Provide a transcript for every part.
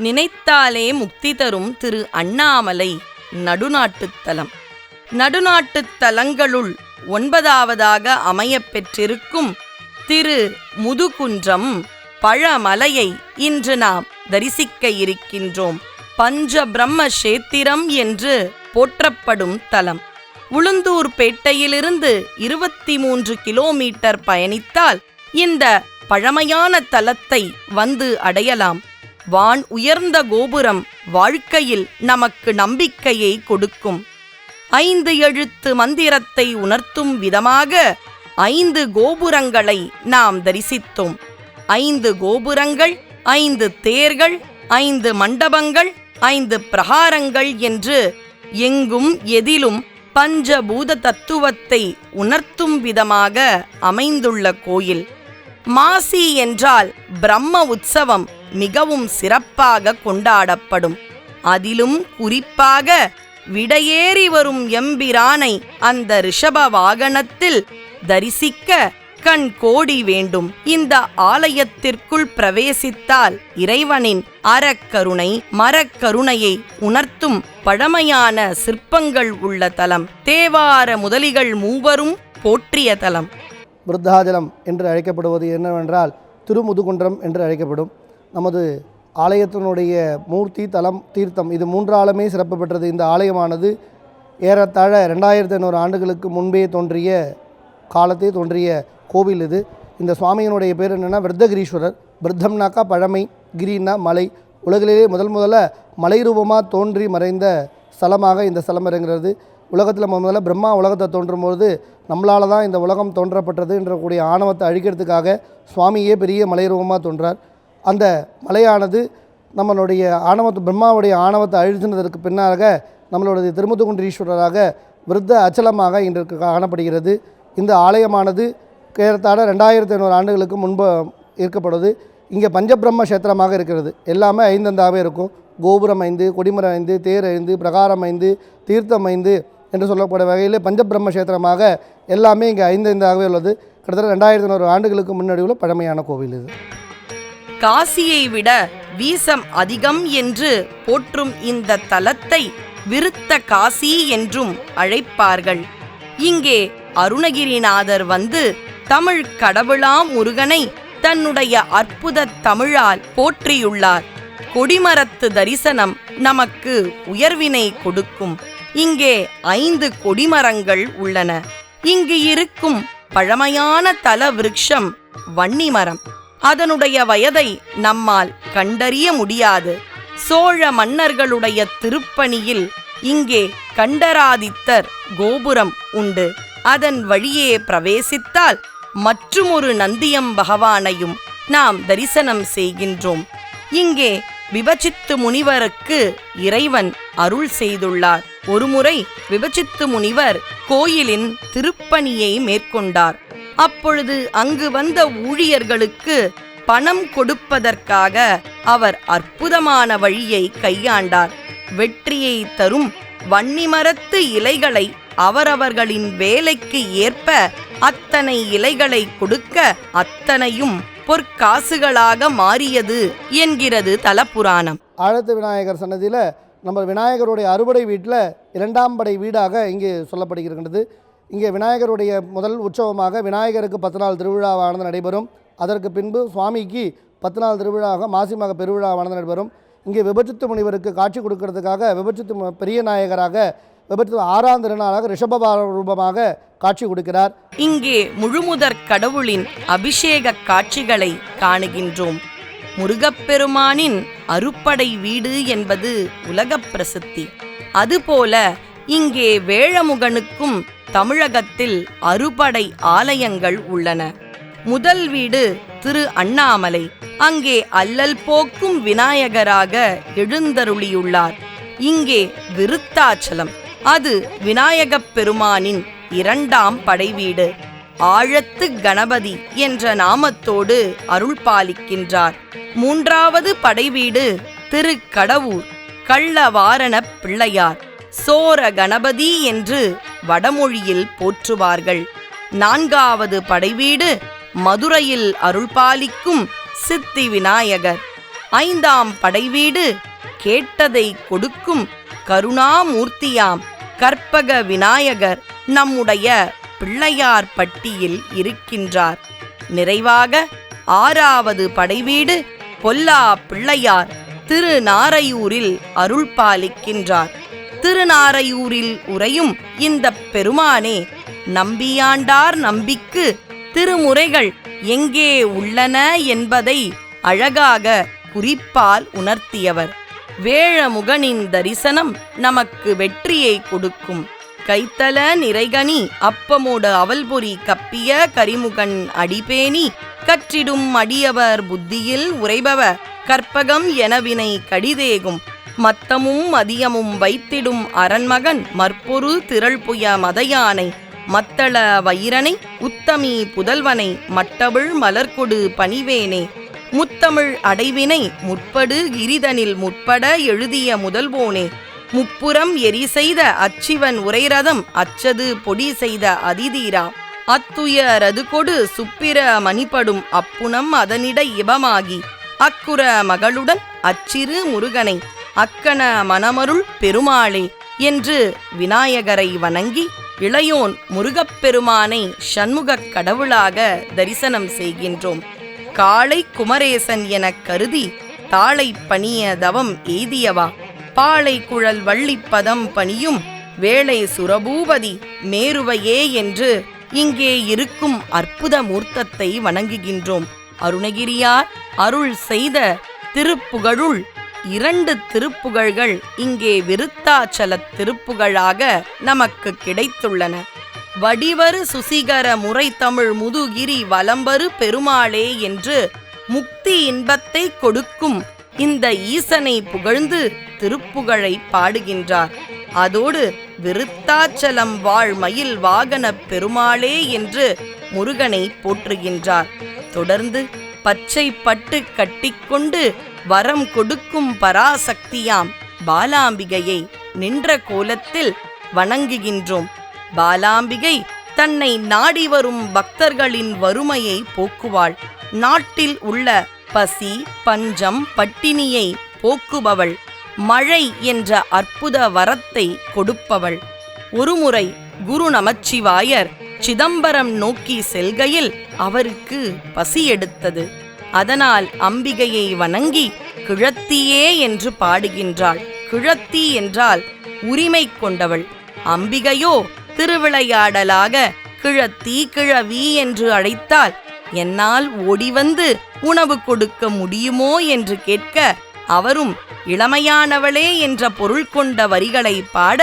நினைத்தாலே முக்தி தரும் திரு அண்ணாமலை நடுநாட்டுத் தலம். நடுநாட்டுத் தலங்களுள் 9வதாக அமையப் பெற்றிருக்கும் திரு முதுகுன்றம் பழமலையை இன்று நாம் தரிசிக்க இருக்கின்றோம். பஞ்ச பிரம்ம கஷேத்திரம் என்று போற்றப்படும் தலம். உளுந்தூர்பேட்டையிலிருந்து 23 கிலோமீட்டர் பயணித்தால் இந்த பழமையான தலத்தை வந்து அடையலாம். வான் உயர்ந்த கோபுரம் வாழ்க்கையில் நமக்கு நம்பிக்கையை கொடுக்கும். 5 எழுத்து மந்திரத்தை உணர்த்தும் விதமாக 5 கோபுரங்களை நாம் தரிசித்தோம். 5 கோபுரங்கள், 5 தேர்கள், 5 மண்டபங்கள், 5 பிரகாரங்கள் என்று எங்கும் எதிலும் பஞ்சபூத தத்துவத்தை உணர்த்தும் விதமாக அமைந்துள்ள கோயில். மாசி என்றால் பிரம்ம உற்சவம் மிகவும் சிறப்பாக கொண்டாடப்படும். அதிலும் குறிப்பாக விடையேறி வரும் எம்பிரானை அந்த ரிஷப வாகனத்தில் தரிசிக்க கண் கோடி வேண்டும். இந்த ஆலயத்திற்குள் பிரவேசித்தால் இறைவனின் அறக்கருணை மரக்கருணையை உணர்த்தும் பழமையான சிற்பங்கள் உள்ள தலம். தேவார முதலிகள் மூவரும் போற்றிய தலம். விருத்தாஜலம் என்று அழைக்கப்படுவது என்னவென்றால் திருமுதுகுன்றம் என்று அழைக்கப்படும். நமது ஆலயத்தினுடைய மூர்த்தி, தலம், தீர்த்தம் இது 3 ஆலமே சிறப்பு பெற்றது. இந்த ஆலயமானது ஏறத்தாழ 2500 ஆண்டுகளுக்கு முன்பே தோன்றிய கோவில் இது. இந்த சுவாமியினுடைய பேர் என்னென்னா விருத்தகிரீஸ்வரர். விருத்தம்னாக்கா பழமை, கிரின்னா மலை. உலகிலேயே முதல்ல மலை ரூபமாக தோன்றி மறைந்த ஸ்தலமாக இந்த ஸ்தலம் இறங்குகிறது. உலகத்தில் முதல்ல பிரம்மா உலகத்தை தோன்றும்போது நம்மளால் தான் இந்த உலகம் தோன்றப்பட்டது என்றக்கூடிய ஆணவத்தை அழிக்கிறதுக்காக சுவாமியே பெரிய மலை ரூபமாக தோன்றார். அந்த மலையானது நம்மளுடைய பிரம்மாவுடைய ஆணவத்தை அழிச்சினதற்கு பின்னாக நம்மளுடைய திருமுதுகுன்றீஸ்வரராக விருத்த அச்சலமாக இன்று காணப்படுகிறது. இந்த ஆலயமானது ஏறத்தாழ 2500 ஆண்டுகளுக்கு முன்பு இருக்கப்படுவது. இங்கே பஞ்சபிரம்ம கஷேத்திரமாக இருக்கிறது. எல்லாமே 5 இருக்கும். கோபுரம் 5, கொடிமரம் 5, தேர் 5, பிரகாரம் 5, தீர்த்தம் 5 என்று சொல்லக்கூடிய வகையில் பஞ்சபிரம்ம கஷேத்திரமாக எல்லாமே இங்கே 5 உள்ளது. கிட்டத்தட்ட 2500 ஆண்டுகளுக்கு முன்னாடி உள்ள பழமையான கோவில் இது. காசியை விட வீசம் அதிகம் என்று போற்றும் இந்த தலத்தை விருத்த காசி என்றும் அழைப்பார்கள். இங்கே அருணகிரிநாதர் வந்து தமிழ் கடவுளாம் முருகனை தன்னுடைய அற்புத தமிழால் போற்றியுள்ளார். கொடிமரத்து தரிசனம் நமக்கு உயர்வினை கொடுக்கும். இங்கே 5 கொடிமரங்கள் உள்ளன. இங்கு இருக்கும் பழமையான தல விருட்சம் வன்னிமரம். அதனுடைய வயதை நம்மால் கண்டறிய முடியாது. சோழ மன்னர்களுடைய திருப்பணியில் இங்கே கண்டராதித்தர் கோபுரம் உண்டு. அதன் வழியே பிரவேசித்தால் மற்றுமொரு நந்தியம் பகவானையும் நாம் தரிசனம் செய்கின்றோம். இங்கே விபச்சித்து முனிவருக்கு இறைவன் அருள் செய்துள்ளார். ஒருமுறை விபச்சித்து முனிவர் கோயிலின் திருப்பணியை மேற்கொண்டார். அப்பொழுது அங்கு வந்த ஊழியர்களுக்கு பணம் கொடுப்பதற்காக அவர் அற்புதமான வழியை கையாண்டார். வெற்றியை தரும் வன்னிமரத்து இலைகளை அவரவர்களின் வேலைக்கு ஏற்ப அத்தனை இலைகளை கொடுக்க அத்தனையும் பொற்காசுகளாக மாறியது என்கிறது தலப்புராணம். ஆழத்து விநாயகர் சன்னதியில் நம்ம விநாயகருடைய அறுபடை வீட்டில் 2ஆம் படை வீடாக இங்கே சொல்லப்படுகிறது. இங்கே விநாயகருடைய முதல் உற்சவமாக விநாயகருக்கு 10 நாள் திருவிழாவானது நடைபெறும். அதற்கு பின்பு சுவாமிக்கு 10 நாள் திருவிழாவாக மாசிமாக பெருவிழாவானது நடைபெறும். இங்கே விபச்சித்து முனிவருக்கு காட்சி கொடுக்கறதுக்காக விபச்சித்து பெரிய நாயகராக விபச்சித்து 6ஆம் திருநாளாக ரிஷப ரூபமாக காட்சி கொடுக்கிறார். இங்கே முழுமுதற் கடவுளின் அபிஷேக காட்சிகளை காணுகின்றோம். முருகப்பெருமானின் அறுபடை வீடு என்பது உலக பிரசித்தி. அதுபோல இங்கே வேழமுகனுக்கும் தமிழகத்தில் அறுபடை ஆலயங்கள் உள்ளன. முதல் வீடு திரு அண்ணாமலை. அங்கே அல்லல் போக்கும் விநாயகராக எழுந்தருளியுள்ளார். இங்கே விருத்தாச்சலம், அது விநாயகப் பெருமானின் 2ஆம் படைவீடு. ஆழத்து கணபதி என்ற நாமத்தோடு அருள் பாலிக்கின்றார். 3வது படைவீடு திரு கடவூர் கள்ளவாரண பிள்ளையார். சோர கணபதி என்று வடமொழியில் போற்றுவார்கள். 4வது படைவீடு மதுரையில் அருள்பாலிக்கும் சித்தி விநாயகர். ஐந்தாம் படைவீடு கேட்டதை கொடுக்கும் கருணாமூர்த்தியாம் கற்பக விநாயகர் நம்முடைய பிள்ளையார் பட்டியில் இருக்கின்றார். நிறைவாக ஆறாவது படைவீடு பொல்லா பிள்ளையார் திருநாரையூரில் அருள் பாலிக்கின்றார். திருநாரையூரில் உறையும் இந்த பெருமானே நம்பியாண்டார் நம்பிக்கு திருமுறைகள் எங்கே உள்ளன என்பதை அழகாக குறிப்பால் உணர்த்தியவர். வேழமுகனின் தரிசனம் நமக்கு வெற்றியை கொடுக்கும். கைத்தல நிறைகனி அப்பமோடு அவல்பொறி கப்பிய கரிமுகன் அடிபேணி கற்றிடும் அடியவர் புத்தியில் உரைபவ கற்பகம் எனவினை கடிதேகும் மத்தமும் மதியமும் வைத்திடும் அரண்மகன் மற்பொரு திரள்புய மதையானை மத்தள வயிரனை உத்தமி புதல்வனை மட்டவிழ் மலர்கொடு பணிவேனே முத்தமிழ் அடைவினை முற்படு கிரிதனில் முற்பட எழுதிய முதல்வோனே முப்புறம் எரி செய்த அச்சிவன் உரைரதம் அச்சது பொடி செய்த அதிதீரா அத்துயரது கொடு சுப்பிர மணிப்படும் அப்புணம் அதனிட இபமாகி அக்குற மகளுடன் அச்சிறு முருகனை அக்கன மணமருள் பெருமாளே என்று விநாயகரை வணங்கி இளையோன் முருகப்பெருமானை சண்முகக் கடவுளாக தரிசனம் செய்கின்றோம். காளை குமரேசன் எனக் கருதி தாளை பணிய தவம் எய்தியவா பாளை குழல் வள்ளிப்பதம் பணியும் வேளை சுரபூபதி மேருவையே என்று இங்கே இருக்கும் அற்புத மூர்த்தத்தை வணங்குகின்றோம். அருணகிரியார் அருள் செய்த திருப்புகழுள் 2 திருப்புகழ்கள் இங்கே விருத்தாச்சல திருப்புகழாக நமக்கு கிடைத்துள்ளன. வடிவரு சுசிகர முறை தமிழ் முதுகிரி வலம்பரு பெருமாளே என்று முக்தி இன்பத்தை கொடுக்கும் இந்த ஈசனை புகழ்ந்து திருப்புகழை பாடுகின்றார். அதோடு விருத்தாச்சலம் வாழ் மயில் வாகன பெருமாளே என்று முருகனை போற்றுகின்றார். தொடர்ந்து பச்சை பட்டு கட்டிக்கொண்டு வரம் கொடுக்கும் பராசக்தியாம் பாலாம்பிகையை நின்ற கோலத்தில் வணங்குகின்றோம். பாலாம்பிகை தன்னை நாடி வரும் பக்தர்களின் வறுமையை போக்குவாள். நாட்டில் உள்ள பசி பஞ்சம் பட்டினியை போக்குபவள். மழை என்ற அற்புத வரத்தை கொடுப்பவள். ஒருமுறை குரு நமச்சிவாயர் சிதம்பரம் நோக்கி செல்கையில் அவருக்கு பசி எடுத்தது. அதனால் அம்பிகையை வணங்கி கிழத்தியே என்று பாடுகின்றாள். கிழத்தி என்றால் உரிமை கொண்டவள். அம்பிகையோ திருவிளையாடலாக கிழத்தி கிழவி என்று அழைத்தால் என்னால் ஓடிவந்து உணவு கொடுக்க முடியுமோ என்று கேட்க அவரும் இளமையானவளே என்ற பொருள் கொண்ட வரிகளை பாட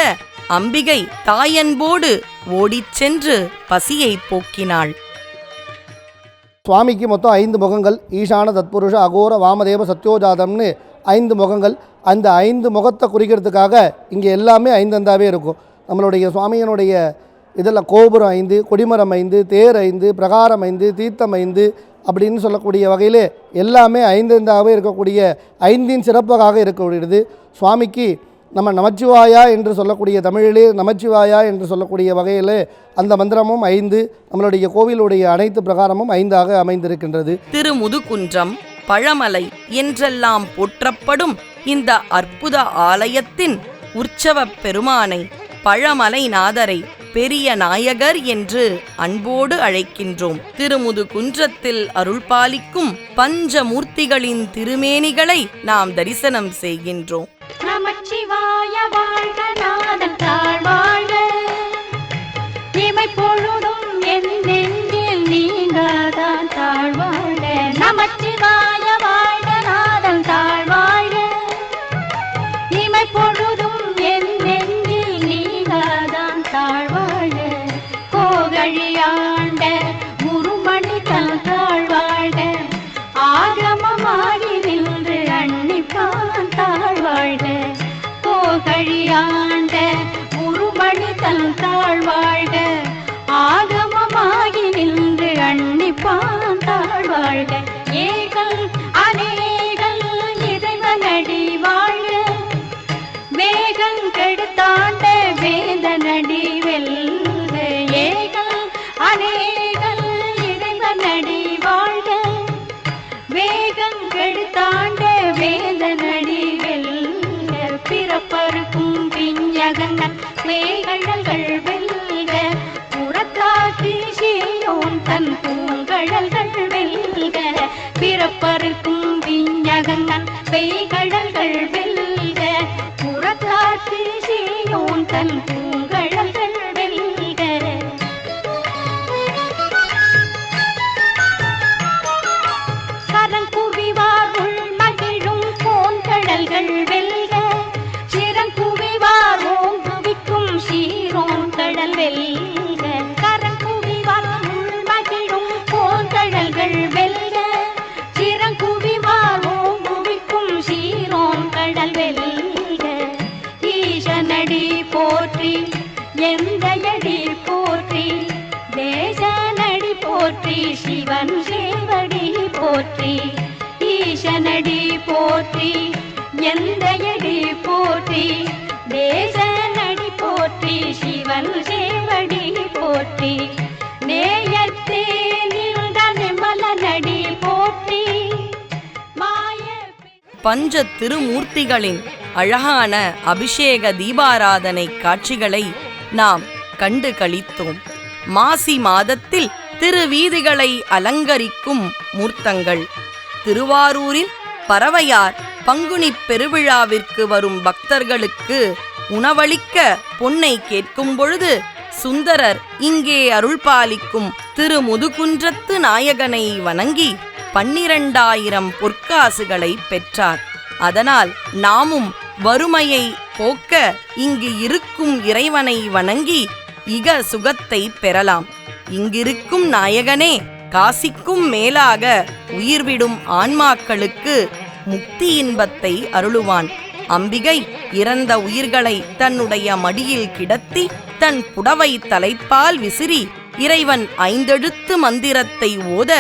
அம்பிகை தாயன்போடு ஓடிச் சென்று பசியை போக்கினாள். சுவாமிக்கு மொத்தம் 5 முகங்கள். ஈசான தத்புருஷ அகோர வாமதேவ சத்யோஜாதம்னு 5 முகங்கள். அந்த 5 முகத்தை குறிக்கிறதுக்காக இங்கே எல்லாமே 5 இருக்கும். நம்மளுடைய சுவாமியினுடைய இதில் கோபுரம் 5, கொடிமரம் 5, தேர் 5, பிரகாரம் 5, தீர்த்தம் 5 அப்படின்னு சொல்லக்கூடிய வகையில் எல்லாமே 5 இருக்கக்கூடிய 5 சிறப்பாக இருக்கக்கூடியது. சுவாமிக்கு நம்ம நமச்சிவாயா என்று சொல்லக்கூடிய தமிழிலே நமச்சிவாயா என்று சொல்லக்கூடிய வகையில் அந்த மந்திரமும் 5, நம்மளுடைய கோவிலுடைய அனைத்து பிரகாரமும் 5 அமைந்திருக்கின்றது. திருமுதுகுன்றம் பழமலை என்றெல்லாம் போற்றப்படும் இந்த அற்புத ஆலயத்தின் உற்சவ பெருமானை பழமலைநாதரை பெரிய நாயகர் என்று அன்போடு அழைக்கின்றோம். திருமுதுகுன்றத்தில் அருள்பாலிக்கும் பஞ்சமூர்த்திகளின் திருமேனிகளை நாம் தரிசனம் செய்கின்றோம். நமச்சிவாய வாழ்க நாதன் தாழ்வாழ்க இமை பொழுதும் என் நெஞ்சில் நீங்காதான் தாழ்வாழ்க. நமச்சிவாய வாழ்க நாதன் தாழ்வாழ்க இமை பொழுதும் என் நெஞ்சில் நீங்காதான் தாழ்வாழ்க. கோகழியாண்ட முருமணி தாழ்வாழ்க ஆகமமாகி நின்று அன்னிப்பான் தாழ்வாழ்க. கோகழியாண்ட முருமணி தாழ்வாழ்க ஆகமமாகி நின்று அன்னிப்பான் தாழ்வாழ்க. ஏகல் அநேகல் இறைவனடி வாழ்க வேகம் கெடுத்தாண்ட வேதனடி வெல்க. ஏகல் அநேகல் இறைவனடி வாழ்க வேகம் கெடுத்தாண்ட விஞ்ஞகங்கள் மேகழல்கள் வெல்க புறத்தாக்கி சீயோன் தன் பூங்கழல்கள் வெல்க பிறப்பருக்கும் விஞ்ஞகங்கள் பெய்கழல்கள் வெல்க புறத்தாக்கி சீயோன் தன் பூங்கழல்கள் வெல்க கரங்குவிவார் உள் மகிழும் கோன்கழல்கள் வெல்க சிறங்குவிவார் ஓங்குவிக்கும் சீரோன் கடல் வெல்க கரங்குவிவார் உள் மகிழும் கோன்கழல்கள் வெல்க சிறங்குவிவார் ஓங்குவிக்கும் சீரோன் கடல் வெல்க ஈசனடி போற்றி எந்தையடி போற்றி தேசனடி போற்றி சிவன் சேவடி போற்றி ஈசனடி போற்றி எந்தையடி போற்றி தேசனடி போற்றி சிவன் சேவடி போற்றி நேயத்தே நின்ற நிமலனடி போற்றி மாய பஞ்ச திருமூர்த்திகளின் அழகான அபிஷேக தீபாராதனை காட்சிகளை நாம் கண்டு களித்தோம். மாசி மாதத்தில் திருவீதிகளை அலங்கரிக்கும் மூர்த்தங்கள். திருவாரூரில் பறவையார் பங்குனி பெருவிழாவிற்கு வரும் பக்தர்களுக்கு உணவளிக்க பொன்னை கேட்கும் பொழுது சுந்தரர் இங்கே அருள்பாலிக்கும் திருமுதுகுன்றத்து நாயகனை வணங்கி 12,000 பொற்காசுகளை பெற்றார். அதனால் நாமும் வறுமையை போக்க இங்கு இருக்கும் இறைவனை வணங்கி இக சுகத்தை பெறலாம். இங்கிருக்கும் நாயகனே காசிக்கும் மேலாக உயிர்விடும் ஆன்மாக்களுக்கு முக்தி இன்பத்தை அருளுவான். அம்பிகை இறந்த உயிர்களை தன்னுடைய மடியில் கிடத்தி தன் புடவை தலைப்பால் விசிறி இறைவன் 5 எழுத்து மந்திரத்தை ஓத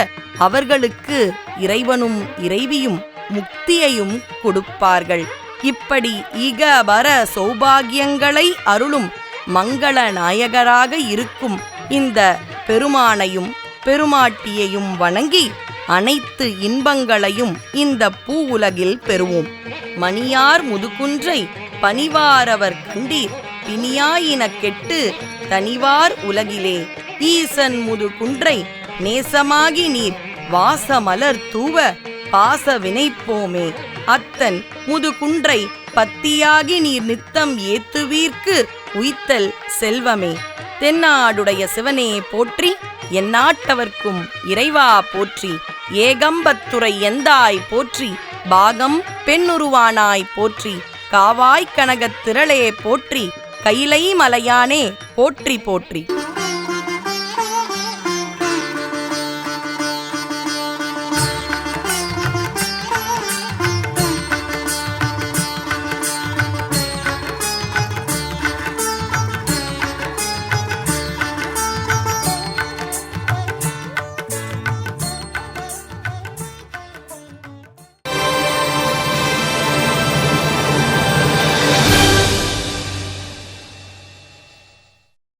அவர்களுக்கு இறைவனும் இறைவியும் முக்தியையும் கொடுப்பார்கள். இப்படி இகபர சௌபாகியங்களை அருளும் மங்கள நாயகராக இருக்கும் இந்த பெருமானையும் பெருமாட்டியையும் வணங்கி அனைத்து இன்பங்களையும் இந்த பூ உலகில் பெறுவோம். மணியார் முதுகுன்றை பணிவாரவர் கண்டீர் பிணியாயின கெட்டு தனிவார் உலகிலே ஈசன் முதுகுன்றை நேசமாகி நீர் வாசமலர் தூவ பாச வினைப்போமே அத்தன் முதுகுன்றை பத்தியாகி நீர் நித்தம் ஏத்துவீர்க்கு உய்த்தல் செல்வமே. தென்னாடுடைய சிவனே போற்றி, எந்நாட்டவர்க்கும் இறைவா போற்றி, ஏகம்பத்துறை எந்தாய் போற்றி, பாகம் பெண்ணுருவானாய் போற்றி, காவாய் கனகத் திரளே போற்றி, கைலை மலையானே போற்றி போற்றி.